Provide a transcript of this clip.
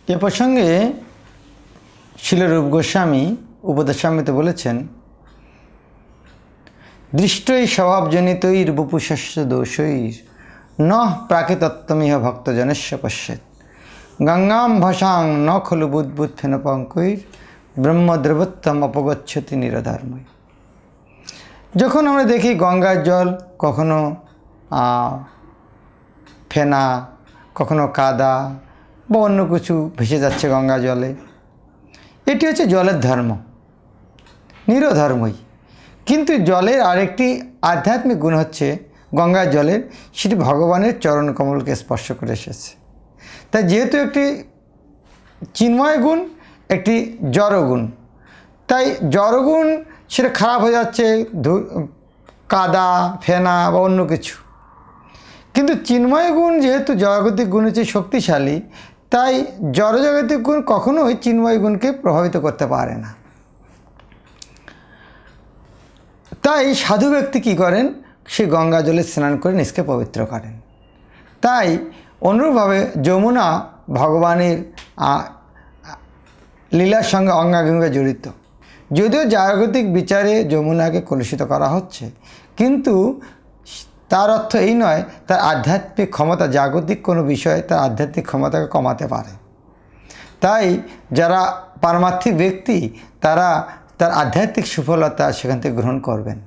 এ প্রসঙ্গে শিল রূপ গোস্বামী উপদেশামৃতে বলেছেন, দৃষ্টই স্বভাবজনিতৈর বপুষস্য দোষৈর ন প্রাকৃতত্বমিহ ভক্তজনস্য পশ্যেত গঙ্গাম ভাসাং ন খলু বুদ্বুদ ফেন পঙ্কৈর ব্রহ্মদ্রবত্তম অপগচ্ছতি নিরধর্ময়। যখন আমরা দেখি গঙ্গার জল কখনো ফেনা, কখনো কাদা বা অন্য কিছু ভেসে যাচ্ছে গঙ্গা জলে, এটি হচ্ছে জলের ধর্ম, নিরধর্মই। কিন্তু জলের আরেকটি আধ্যাত্মিক গুণ হচ্ছে গঙ্গার জলের, সেটি ভগবানের চরণ কমলকে স্পর্শ করে এসেছে। তাই যেহেতু একটি চিন্ময় গুণ, একটি জড়গুণ, তাই জড়গুণ সেটা খারাপ হয়ে যাচ্ছে কাদা ফেনা বা অন্য কিছু, কিন্তু চিন্ময় গুণ যেহেতু জগতিক গুণ হচ্ছে শক্তিশালী, তাই জড়জাগতিক গুণ কখনোই চিন্ময় গুণকে প্রভাবিত করতে পারে না। তাই সাধু ব্যক্তি কী করেন, সে গঙ্গা জলে স্নান করে নিজকে পবিত্র করেন। তাই অনুরূপভাবে যমুনা ভগবানের লীলার সঙ্গে অঙ্গাঙ্গে জড়িত। যদিও জাগতিক বিচারে যমুনাকে কলুষিত করা হচ্ছে, কিন্তু তার অর্থ এই নয় তার আধ্যাত্মিক ক্ষমতা জাগতিক কোনো বিষয়ে তার আধ্যাত্মিক ক্ষমতাকে কমাতে পারে। তাই যারা পারমার্থিক ব্যক্তি তারা তার আধ্যাত্মিক সফলতা সেখান থেকে গ্রহণ করবেন।